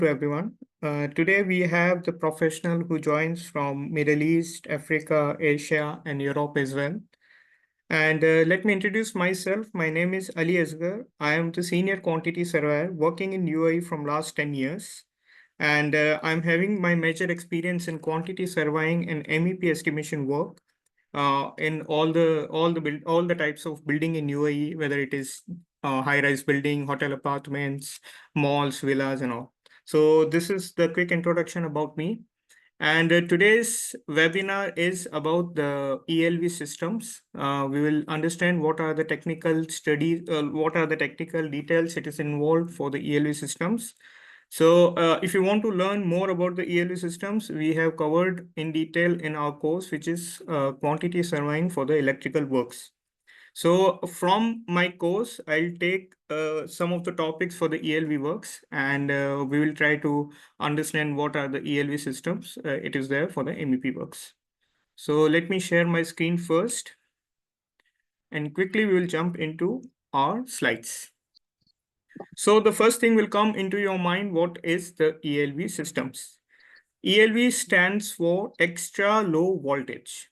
to everyone. Today we have the professional who joins from Middle East, Africa, Asia, and Europe as well. And let me introduce myself. My name is Ali Asgar. I am the senior quantity surveyor working in UAE from last 10 years. And I'm having my major experience in quantity surveying and MEP estimation work in all the types of building in UAE, whether it is high-rise building, hotel apartments, malls, villas, and all. So this is the quick introduction about me. And today's webinar is about the ELV systems. We will understand what are the technical studies, what are the technical details it is involved for the ELV systems. So if you want to learn more about the ELV systems, we have covered in detail in our course, which is quantity surveying for the electrical works. So from my course, I'll take some of the topics for the ELV works, and we will try to understand what are the ELV systems. It is there for the MEP works. So let me share my screen first, and quickly we will jump into our slides. So the first thing will come into your mind, what is the ELV systems? ELV stands for extra low voltage.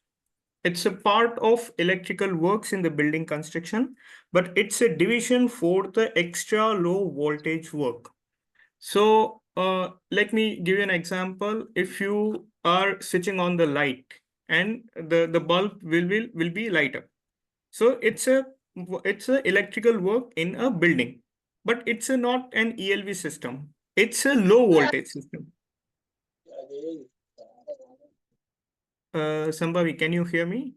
It's a part of electrical works in the building construction, but it's a division for the extra low voltage work. So let me give you an example. If you are switching on the light and the bulb will be light up. So it's a electrical work in a building, but it's not an ELV system. It's a low voltage system. Sambhavi, can you hear me?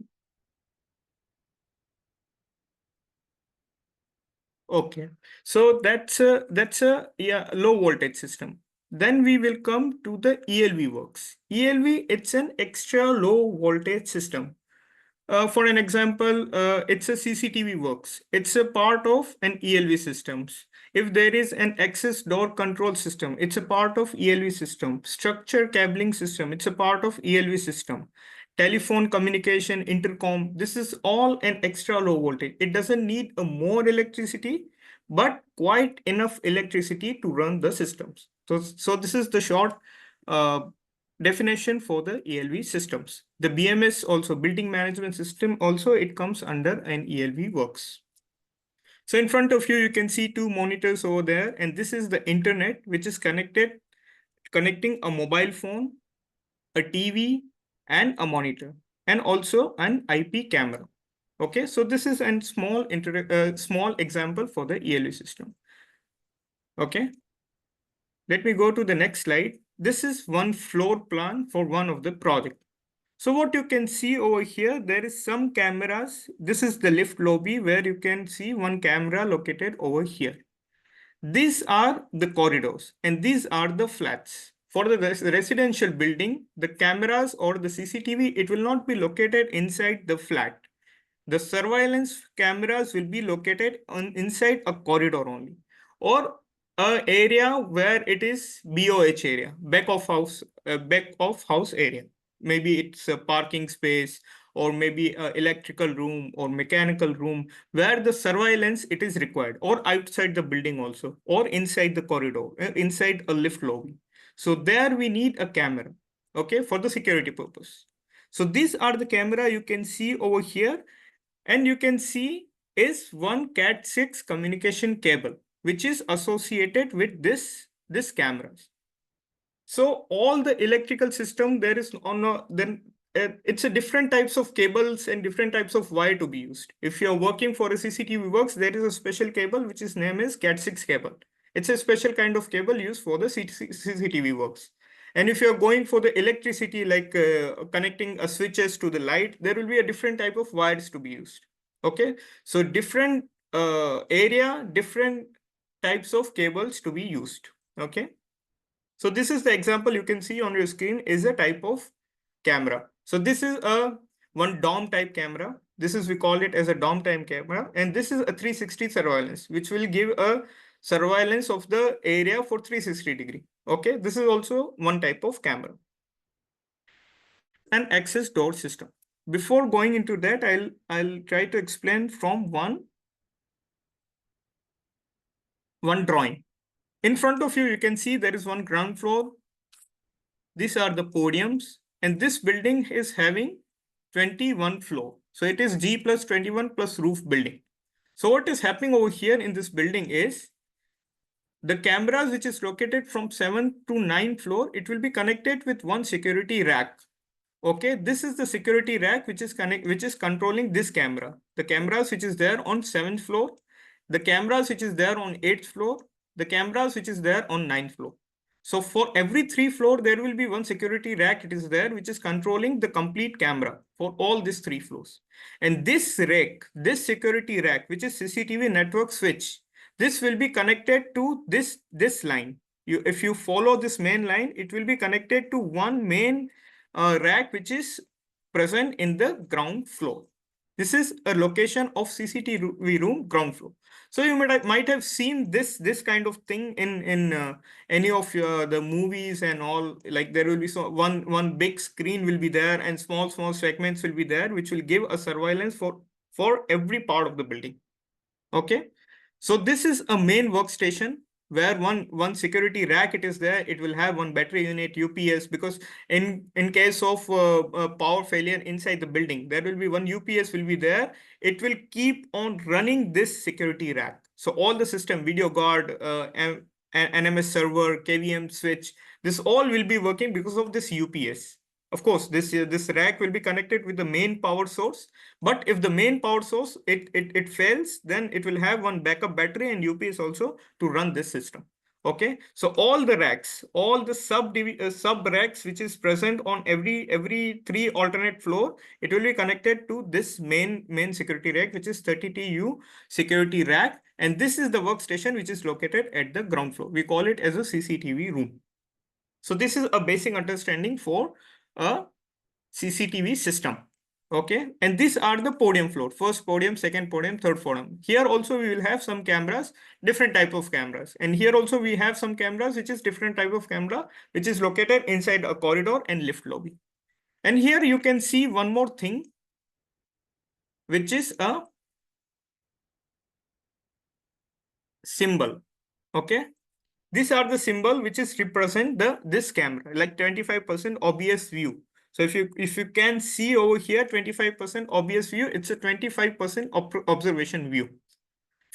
Okay, so that's a low voltage system. Then we will come to the ELV works. ELV, it's an extra low voltage system. For an example, it's a CCTV works. It's a part of an ELV systems. If there is an access door control system, it's a part of ELV system. Structure cabling system, it's a part of ELV system. Telephone communication, intercom, this is all an extra low voltage. It doesn't need a more electricity, but quite enough electricity to run the systems. So this is the short definition for the ELV systems. The BMS also, building management system, also it comes under an ELV works. So in front of you, you can see two monitors over there, and this is the internet, which is connecting a mobile phone, a TV, and a monitor, and also an IP camera. Okay, so this is a small example for the ELV system. Okay, let me go to the next slide. This is one floor plan for one of the project. So what you can see over here, there is some cameras. This is the lift lobby where you can see one camera located over here. These are the corridors and these are the flats. For the residential building, the cameras or the CCTV, it will not be located inside the flat. The surveillance cameras will be located inside a corridor only, or a area where it is BOH area, back of house area. Maybe it's a parking space, or maybe a electrical room or mechanical room where the surveillance it is required, or outside the building also, or inside the corridor, inside a lift lobby. So there we need a camera, okay, for the security purpose. So these are the camera you can see over here, and you can see is one Cat6 communication cable, which is associated with this cameras. So all the electrical system, there is it's a different types of cables and different types of wire to be used. If you're working for a CCTV works, there is a special cable which is named as Cat6 cable. It's a special kind of cable used for the CCTV works. And if you're going for the electricity, like connecting a switches to the light, there will be a different type of wires to be used. Okay, so different area, different types of cables to be used. Okay, so this is the example you can see on your screen is a type of camera. So this is a one dome type camera. This is, we call it as a dome type camera, and this is a 360 surveillance, which will give a surveillance of the area for 360 degree. Okay, this is also one type of camera. An access door system. Before going into that, I'll try to explain from one drawing. In front of you, you can see there is one ground floor. These are the podiums, and this building is having 21 floor. So it is G plus 21 plus roof building. So what is happening over here in this building is the cameras which is located from 7th to 9th floor, it will be connected with one security rack. Okay, this is the security rack which is controlling this camera. The cameras which is there on 7th floor, the cameras which is there on 8th floor, the cameras which is there on 9th floor. So for every 3 floor, there will be one security rack it is there which is controlling the complete camera for all these 3 floors. And this rack, this security rack, which is CCTV network switch, this will be connected to this line. If you follow this main line, it will be connected to one main rack which is present in the ground floor. This is a location of CCTV room ground floor. So you might have seen this kind of thing in any of the movies and all. Like there will be one big screen will be there and small segments will be there which will give a surveillance for every part of the building. Okay, so this is a main workstation where one security rack it is there. It will have one battery unit UPS, because in case of power failure inside the building, there will be one UPS will be there. It will keep on running this security rack. So all the system, video guard, NMS server, KVM switch, this all will be working because of this UPS. Of course, this rack will be connected with the main power source. But if the main power source it fails, then it will have one backup battery and UPS also to run this system. Okay, so all the racks, all the sub racks which is present on every 3 alternate floor, it will be connected to this main security rack, which is 30TU security rack, and this is the workstation which is located at the ground floor. We call it as a CCTV room. So this is a basic understanding for a CCTV system. Okay, and these are the podium floor: first podium, second podium, third podium. Here also we will have some cameras, different type of cameras, and here also we have some cameras which is different type of camera which is located inside a corridor and lift lobby. And here you can see one more thing, which is a symbol. Okay, these are the symbol which is represent this camera, like 25% obvious view. So if you can see over here 25% obvious view, it's a 25% observation view,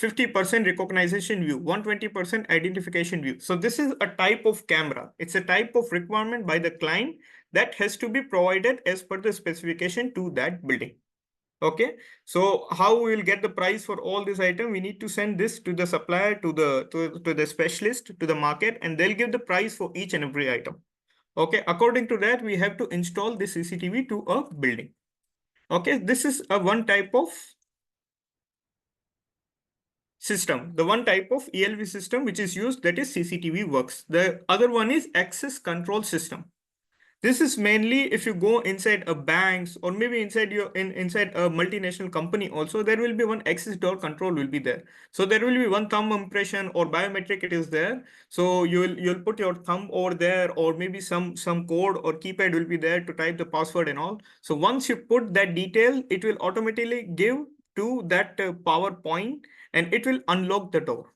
50% recognition view, 120% identification view. So this is a type of camera. It's a type of requirement by the client that has to be provided as per the specification to that building. Okay, so how we will get the price for all this item? We need to send this to the supplier, to the specialist, to the market, and they'll give the price for each and every item. Okay, according to that, we have to install the CCTV to a building. Okay, this is a one type of system. The one type of ELV system which is used, that is CCTV works. The other one is access control system. This is mainly if you go inside a banks or maybe inside inside a multinational company also, there will be one access door control will be there. So there will be one thumb impression or biometric it is there. So you'll put your thumb over there, or maybe some code or keypad will be there to type the password and all. So once you put that detail, it will automatically give to that power point and it will unlock the door.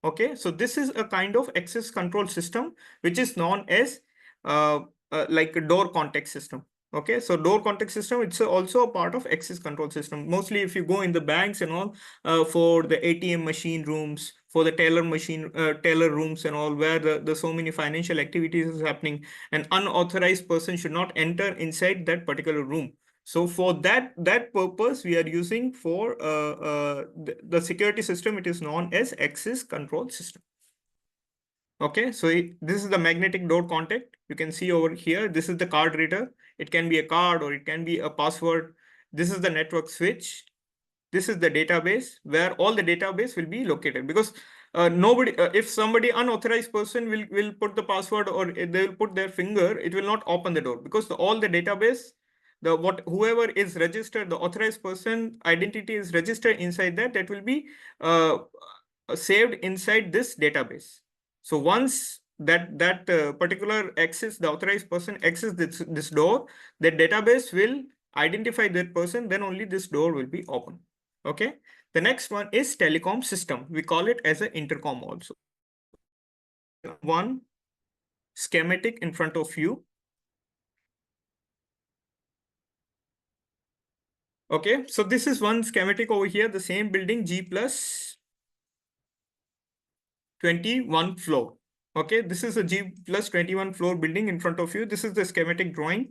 Okay, so this is a kind of access control system which is known as like a door contact system. Okay, so door contact system, it's also a part of access control system. Mostly if you go in the banks and all, for the ATM machine rooms, for the teller rooms and all, where the so many financial activities is happening, an unauthorized person should not enter inside that particular room. So for that purpose, we are using for the security system. It is known as access control system. Okay, so this is the magnetic door contact. You can see over here, this is the card reader. It can be a card or it can be a password. This is the network switch. This is the database where all the database will be located, because nobody, if somebody unauthorized person will put the password or they will put their finger, it will not open the door, because all the database, whoever is registered, the authorized person identity is registered inside that will be saved inside this database. So once that particular access, the authorized person access this door, the database will identify that person, then only this door will be open. Okay, the next one is telecom system. We call it as an intercom also. one schematic in front of you. Okay, so this is one schematic over here, the same building G plus 21 floor. Okay, this is a G plus 21 floor building in front of you. This is the schematic drawing.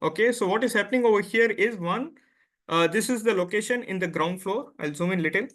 Okay, so what is happening over here is this is the location in the ground floor. I'll zoom in little.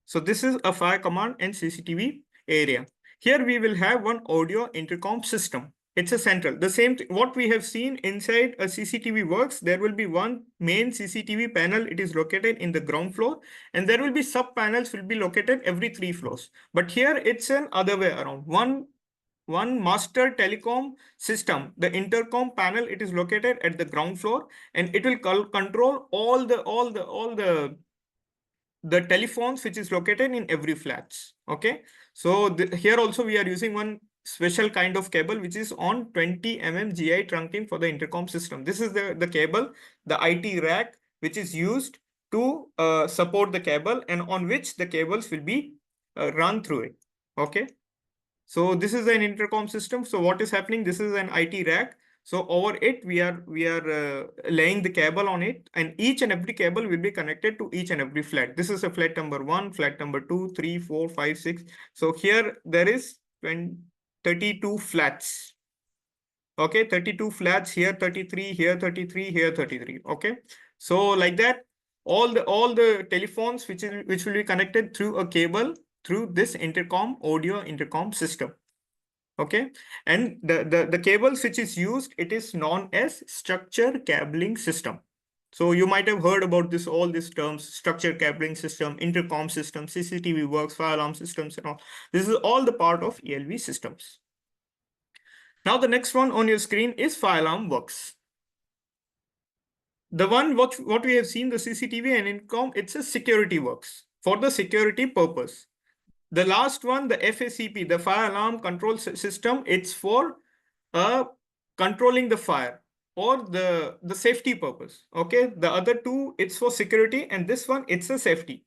So this is a fire command and CCTV area. Here we will have one audio intercom system. It's a central. The same what we have seen inside a CCTV works. There will be one main CCTV panel. It is located in the ground floor, and there will be sub panels will be located every 3 floors. But here it's an other way around. One master telecom system, the intercom panel, it is located at the ground floor, and it will control all the telephones which is located in every flats. Okay, so here also we are using one special kind of cable which is on 20 GI trunking for the intercom system. This is the cable, the IT rack, which is used to support the cable, and on which the cables will be run through it. Okay, so this is an intercom system. So what is happening? This is an IT rack. So over it, we are laying the cable on it, and each and every cable will be connected to each and every flat. This is a flat number 1, flat number 2, 3, 4, 5, 6. So here there is 32 flats. Okay, 32 flats here, 33 here, 33 here, 33. Okay, so like that, all the telephones which will be connected through a cable through this intercom audio intercom system. Okay, and the cables which is used, it is known as structure cabling system. So you might have heard about this, all these terms: structure cabling system, intercom system, CCTV works, fire alarm systems, and all. This is all the part of ELV systems. Now the next one on your screen is fire alarm works. The one what we have seen, the CCTV and intercom, it's a security works for the security purpose. The last one, the FACP, the fire alarm control system, it's for controlling the fire or the safety purpose. Okay, the other two, it's for security, and this one, it's a safety.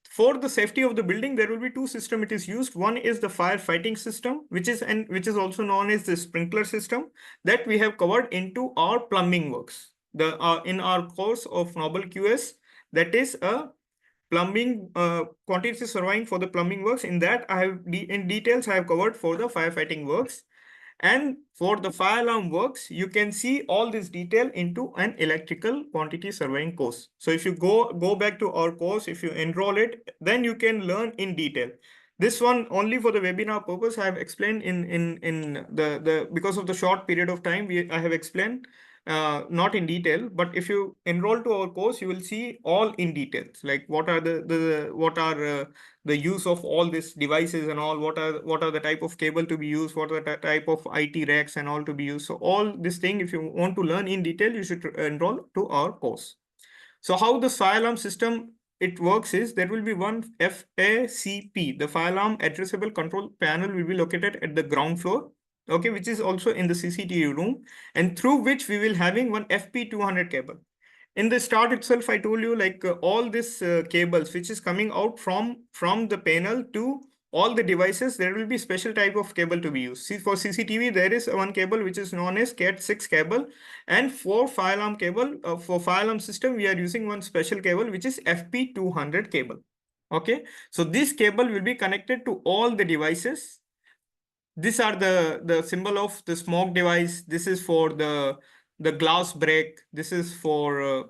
For the safety of the building, there will be two systems it is used. One is the firefighting system, which is also known as the sprinkler system, that we have covered into our plumbing works. In our course of Noble QS, that is a plumbing quantity surveying for the plumbing works. In that, I have in details I have covered for the firefighting works. And for the fire alarm works, you can see all this detail into an electrical quantity surveying course. So if you go back to our course, if you enroll it, then you can learn in detail. This one only for the webinar purpose I have explained in the because of the short period of time I have explained not in detail. But if you enroll to our course, you will see all in details, like what are the use of all these devices and all, what are the type of cable to be used, what are the type of IT racks and all to be used. So all this thing, if you want to learn in detail, you should enroll to our course. So how the fire alarm system it works is, there will be one FACP, the fire alarm addressable control panel, will be located at the ground floor. Okay, which is also in the CCTV room, and through which we will having one FP200 cable. In the start itself, I told you, like all these cables which is coming out from the panel to all the devices, there will be special type of cable to be used. See, for CCTV, there is one cable which is known as Cat6 cable, and for fire alarm cable, for fire alarm system, we are using one special cable which is FP200 cable. Okay, so this cable will be connected to all the devices. These are the symbol of the smoke device. This is for the glass break. This is for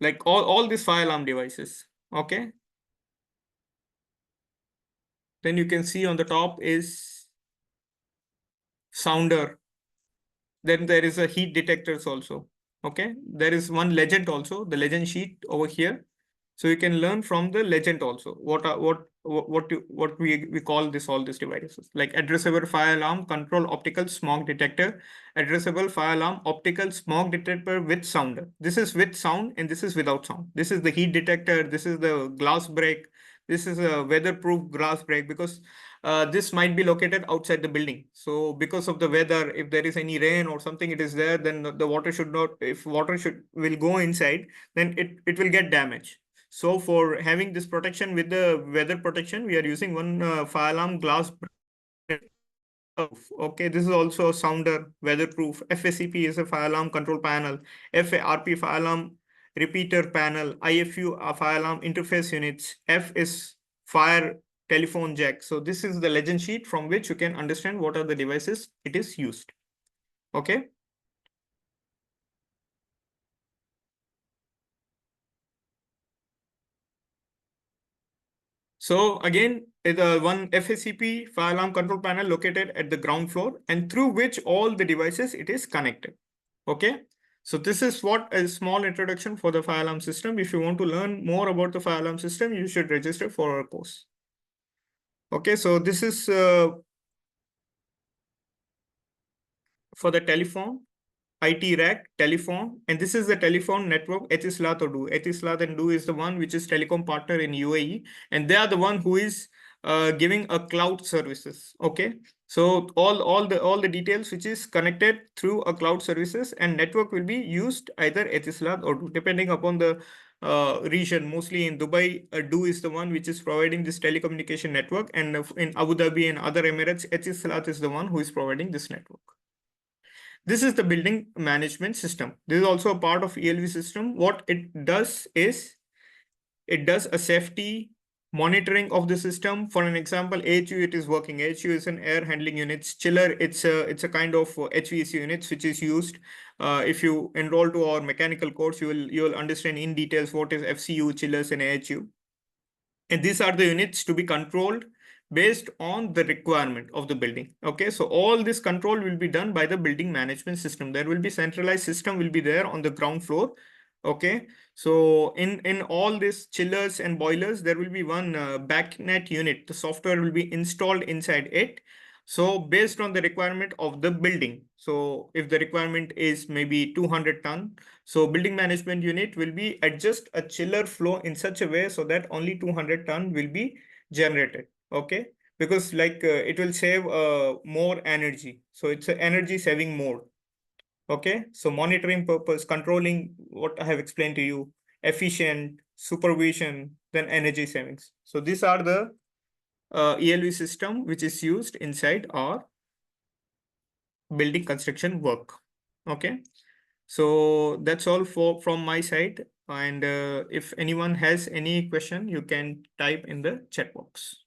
like all these fire alarm devices. Okay, then you can see on the top is sounder. Then there is a heat detectors also. Okay, there is one legend also, the legend sheet over here. So you can learn from the legend also what we call this, all these devices, like addressable fire alarm control optical smoke detector, addressable fire alarm optical smoke detector with sounder. This is with sound and this is without sound. This is the heat detector. This is the glass break. This is a weatherproof glass break, because this might be located outside the building. So because of the weather, if there is any rain or something, it is there, then the water should not, if water will go inside, then it will get damaged. So for having this protection with the weather protection, we are using one fire alarm glass Okay, this is also a sounder, weatherproof. FACP is a fire alarm control panel. FARP fire alarm repeater panel. IFU fire alarm interface units. F is fire telephone jack. So this is the legend sheet from which you can understand what are the devices it is used. Okay. So again, the one FACP fire alarm control panel located at the ground floor and through which all the devices it is connected. Okay. So this is what a small introduction for the fire alarm system. If you want to learn more about the fire alarm system, you should register for our course. Okay. So this is for the telephone. IT rack, telephone, and this is the telephone network Etisalat or Do. Etisalat and Do is the one which is telecom partner in UAE, and they are the one who is giving a cloud services. Okay, so all the details which is connected through a cloud services and network will be used either Etisalat or Do depending upon the region. Mostly in Dubai, Do is the one which is providing this telecommunication network, and in Abu Dhabi and other Emirates, Etisalat is the one who is providing this network. This is the building management system. This is also a part of ELV system. What it does is it does a safety monitoring of the system. For an example, AHU, it is working. AHU is an air handling units. Chiller, it's a kind of HVAC units which is used. If you enroll to our mechanical course, you will understand in details what is FCU, chillers, and AHU. And these are the units to be controlled based on the requirement of the building. Okay, so all this control will be done by the building management system. There will be centralized system will be there on the ground floor. Okay, so in all these chillers and boilers, there will be one backnet unit. The software will be installed inside it. So based on the requirement of the building, so if the requirement is maybe 200 ton, so building management unit will be adjust a chiller flow in such a way so that only 200 ton will be generated. Okay, because like it will save more energy. So it's an energy saving mode. Okay, so monitoring purpose, controlling what I have explained to you, efficient supervision, then energy savings. So these are the ELV system which is used inside our building construction work. Okay, so that's all for from my side. And if anyone has any question, you can type in the chat box.